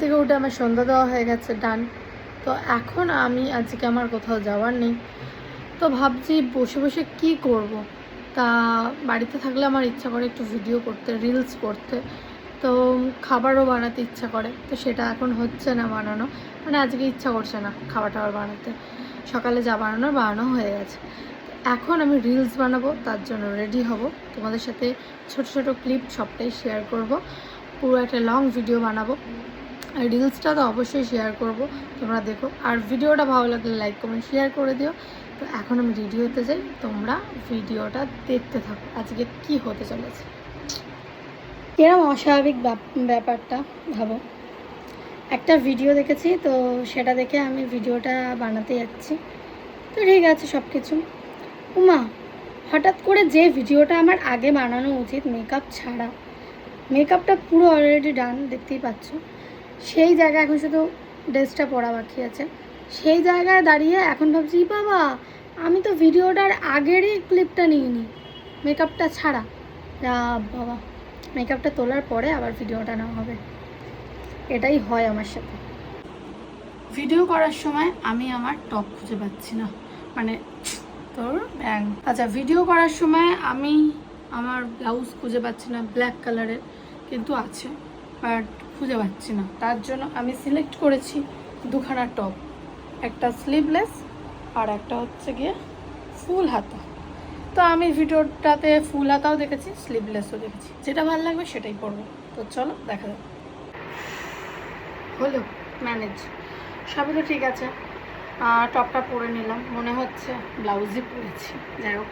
থেকে উঠে আমার সন্ধ্যা দেওয়া হয়ে গেছে, ডান। তো এখন আমি আজকে আমার কোথাও যাওয়ার নেই, তো ভাবছি বসে বসে কি করব। তা বাড়িতে থাকলে আমার ইচ্ছা করে একটু ভিডিও করতে, রিলস করতে, তো খাবারও বানাতে ইচ্ছা করে, তো সেটা এখন হচ্ছে না বানানো, মানে আজকে ইচ্ছা করছে না খাবার টাবার বানাতে। সকালে যা বানানো হয়ে গেছে। এখন আমি রিলস বানাবো, তার জন্য রেডি হব, তোমাদের সাথে ছোট ছোট ক্লিপ সবটাই শেয়ার করব, পুরো একটা লং ভিডিও বানাবো। আর রিলসটা তো অবশ্যই শেয়ার করব, তোমরা দেখো। আর ভিডিওটা ভালো লাগলে লাইক কমেন্ট শেয়ার করে দিও। তো এখন আমি রেডি হতে যাই, তোমরা ভিডিওটা দেখতে থাকো আজকে কি হতে চলেছে। এরকম অস্বাভাবিক ব্যাপারটা ভাবো, একটা ভিডিও দেখেছি, তো সেটা দেখে আমি ভিডিওটা বানাতে যাচ্ছি, তো ঠিক আছে সব কিছু। উমা, হঠাৎ করে যে ভিডিওটা আমার আগে বানানো উচিত মেকআপ ছাড়া, মেকআপটা পুরো অলরেডি ডান দেখতেই পাচ্ছ, সেই জায়গায় এখন শুধু ড্রেসটা পরা বাকি আছে। সেই জায়গায় দাঁড়িয়ে এখন ভাবছি বাবা আমি তো ভিডিওটার আগেরই ক্লিপটা নিইনি মেকআপটা ছাড়া। বাবা, মেকআপটা তোলার পরে আবার ভিডিওটা নেওয়া হবে, এটাই হয় আমার সাথে। ভিডিও করার সময় আমি আমার টপ খুঁজে পাচ্ছি না, মানে তোর ব্যাং। আচ্ছা, ভিডিও করার সময় আমি আমার ব্লাউজ খুঁজে পাচ্ছি না ব্ল্যাক কালারের, কিন্তু আছে বাট খুঁজে পাচ্ছি না। তার জন্য আমি সিলেক্ট করেছি দুখানা টপ, একটা স্লিভলেস আর একটা হচ্ছে গিয়ে ফুল হাতা। তো আমি ভিডিওটাতে ফুল হাতাও দেখেছি, স্লিভলেসও দেখেছি, যেটা ভালো লাগবে সেটাই পরবো। তো চলো দেখা যাক। হলো ম্যানেজ, সবই তো ঠিক আছে। টপটা পরে নিলাম, মনে হচ্ছে ব্লাউজই পরেছি, যাই হোক।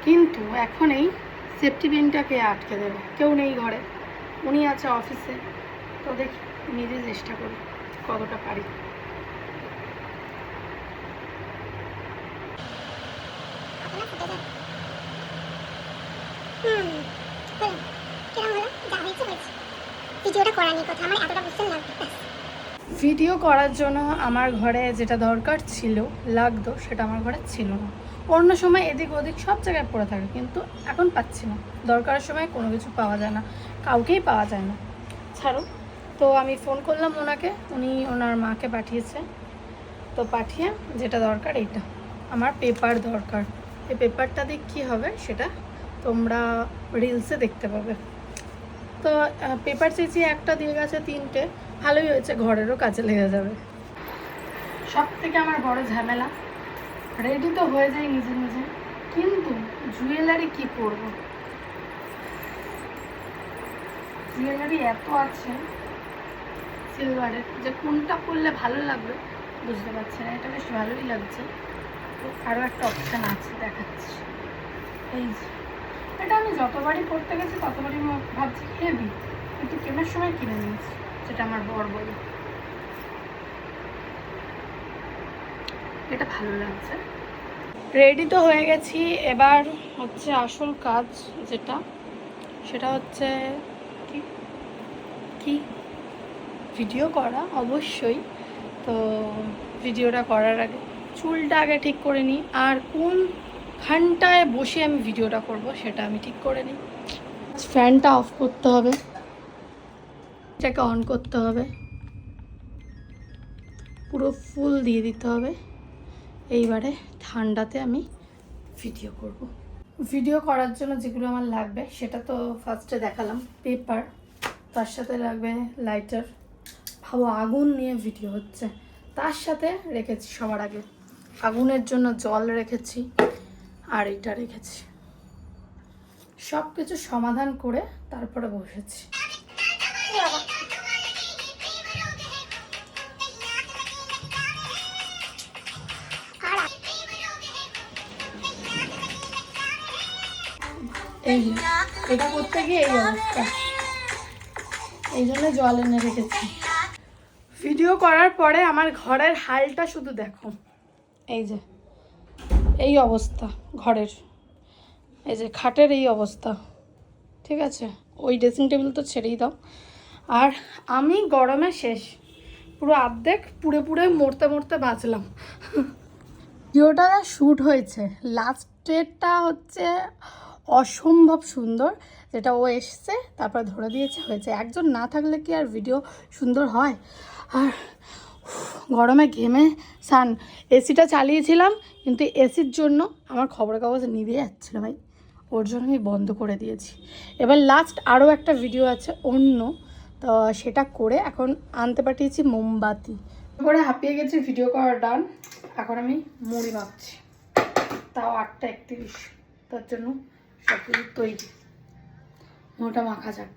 কিন্তু এখন এই সেফটি পিনটাকে আটকে দেবে, কেউ নেই ঘরে, উনি আছে অফিসে। তো দেখি নিজে চেষ্টা করি কতটা পারি। ভিডিও করার জন্য আমার ঘরে যেটা দরকার ছিল, লাগতো, সেটা আমার ঘরে ছিল না। অন্য সময় এদিক ওদিক সব জায়গায় পড়ে থাকে, কিন্তু এখন পাচ্ছি না। দরকারের সময় কোনো কিছু পাওয়া যায় না, কাউকেই পাওয়া যায় না, ছাড়ো। তো আমি ফোন করলাম ওনাকে, উনি ওনার মাকে পাঠিয়েছে। তো পাঠিয়ে যেটা দরকার এইটা, আমার পেপার দরকার। এই পেপারটা দিয়ে কী হবে সেটা তোমরা রিলসে দেখতে পাবে। তো পেপার চেঁচিয়ে একটা দিয়ে গেছে, তিনটে, ভালোই হয়েছে, ঘরেরও কাজে লেগে যাবে। সব থেকে আমার বড় ঝামেলা, রেডি তো হয়ে যায় নিজে নিজে, কিন্তু জুয়েলারি কি করব। জুয়েলারি এত আছে সিলভারের, যে কোনটা করলে ভালো লাগবে বুঝতে পারছি না। এটা বেশ ভালোই লাগছে, তো আরও একটা অপশান আছে, দেখাচ্ছি। এই যে এটা আমি যতবারই পড়তে গেছি ততবারই ভাবছি হেভি, কিন্তু কেনার সময় কিনে নিয়েছি, যেটা আমার বর বলে এটা ভালো লাগছে। রেডি তো হয়ে গেছি, এবার হচ্ছে আসল কাজ যেটা, সেটা হচ্ছে কি কি ভিডিও করা অবশ্যই। তো ভিডিওটা করার আগে চুলটা আগে ঠিক করে নিই, আর কোন খানটায় বসে আমি ভিডিওটা করব সেটা আমি ঠিক করে নিই। ফ্যানটা অফ করতে হবে, এটাকে অন করতে হবে, পুরো ফুল দিয়ে দিতে হবে। এইবারে ঠান্ডাতে আমি ভিডিও করব। ভিডিও করার জন্য যেগুলো আমার লাগবে সেটা তো ফার্স্টে দেখালাম, পেপার, তার সাথে লাগবে লাইটার। ভাবো আগুন নিয়ে ভিডিও হচ্ছে, তার সাথে রেখেছি সবার আগে আগুনের জন্য জল রেখেছি, আর এটা রেখেছি। সব কিছু সমাধান করে তারপরে বসেছি। এই এটা করতে গিয়ে এই অবস্থা, এই জন্য জল এনে রেখেছি। ভিডিও করার পরে আমার ঘরের হালটা শুধু দেখো, এই যে এই অবস্থা ঘরের, এই যে খাটের এই অবস্থা, ঠিক আছে। ওই ড্রেসিং টেবিল তো ছেড়েই দাও। আর আমি গরমে শেষ, পুরো অর্ধেক পুড়ে পুড়ে মরতে মরতে বাঁচলাম। ভিডিওটা শ্যুট হয়েছে, লাস্টেরটা হচ্ছে অসম্ভব সুন্দর, যেটা ও এসছে তারপর ধরে দিয়েছে, হয়েছে। একজন না থাকলে কি আর ভিডিও সুন্দর হয়? আর গরমে ঘেমে সান, এসিটা চালিয়েছিলাম কিন্তু এসির জন্য আমার খবরের কাগজ নিভে যাচ্ছিলো ভাই, ওর জন্য আমি বন্ধ করে দিয়েছি। এবার লাস্ট আরও একটা ভিডিও আছে অন্য, তো সেটা করে এখন আনতে পাঠিয়েছি মোমবাতি করে। হাঁপিয়ে গেছি, ভিডিও করা ডান। এখন আমি মুড়ি মাখছি, তাও 8:31, তার জন্য সব কিছু তৈরি। মুড়িটা মাখা যাক।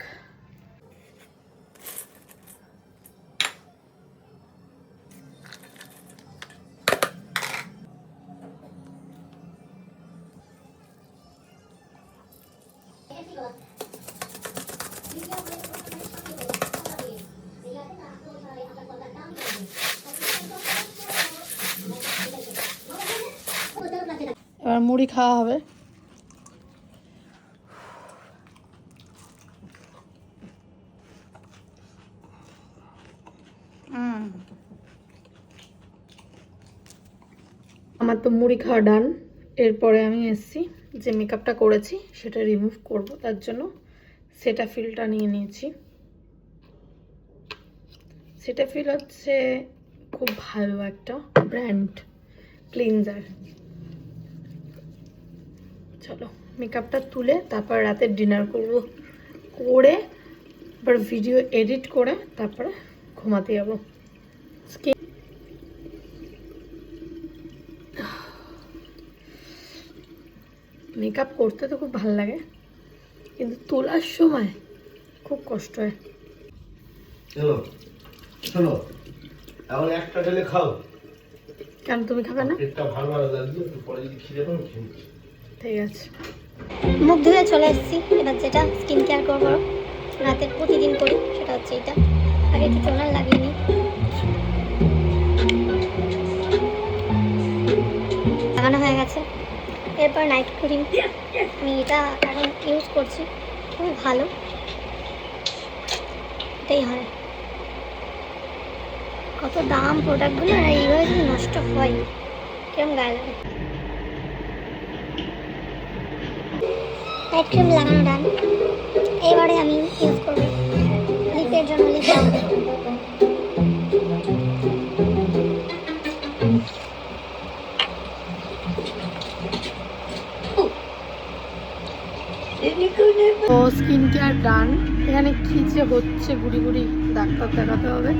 এবার মুড়ি খাওয়া হবে। আমার তো মুড়ি খাওয়া ডান। এরপরে আমি এসছি যে মেকআপটা করেছি সেটা রিমুভ করব, তার জন্য সেটাফিলটা নিয়ে নিয়েছি। সেটাফিল হচ্ছে খুব ভালো একটা ব্র্যান্ড ক্লিনজার। চলো মেকআপটা তুলে তারপর রাতে ডিনার করব, করে আবার ভিডিও এডিট করে তারপরে ঘুমাতে যাবো। মেকআপ করতে তো খুব ভালো লাগে, কিন্তু তোলার সময় খুব কষ্ট হয়। চলো শোনো, এখন একটা ঢেলে খাও। কেন তুমি খাবে না? পেটটা ভালো ভালো লাগছে, একটু পরে যদি খিদে পাও খেয়ে নিচ্ছি। ঠিক আছে। মুখ ধুয়ে চলে এসেছি। এবার যেটা স্কিন কেয়ার করবো রাতে প্রতিদিন করি সেটা হচ্ছে এটা। আগে একটু টোনার লাগিয়ে নিই, লাগানো হয়ে গেছে। এরপর নাইট ক্রিম, আমি এটা এখন ইউজ করছি, খুবই ভালো। এটাই হয়, কত দাম প্রোডাক্টগুলো, আর এইভাবে যদি নষ্ট হয় কিরম গায়ে লাগে। নাইট ক্রিম লাগানো ডান। এবারে আমি ইউজ করবো লিপের জন্য লিপ বাম। তো স্কিন কেয়ার ডান। এখানে কি যে হচ্ছে, গুড়ি গুড়ি ডাক্তার দেখাতে হবে।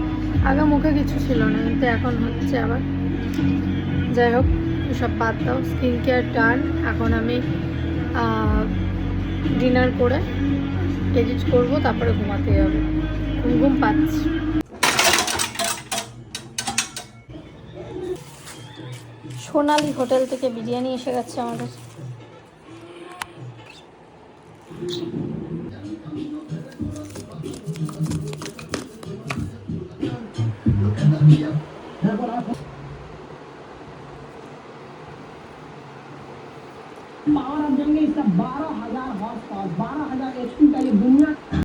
আগে মুখে কিছু ছিল না, কিন্তু এখন হচ্ছে আবার। যাই হোক, এসব বাদ দাও। স্কিন কেয়ার ডান। এখন আমি ডিনার করে এডিট করব, তারপরে ঘুমাতে যাবো। ঘুম পাচ্ছি। সোনালি হোটেল থেকে বিরিয়ানি এসে গেছে আমাদের। पावर ऑफ जंगे इसका 12,000 हॉर्स पावर, 12,000 HP का ये दुनिया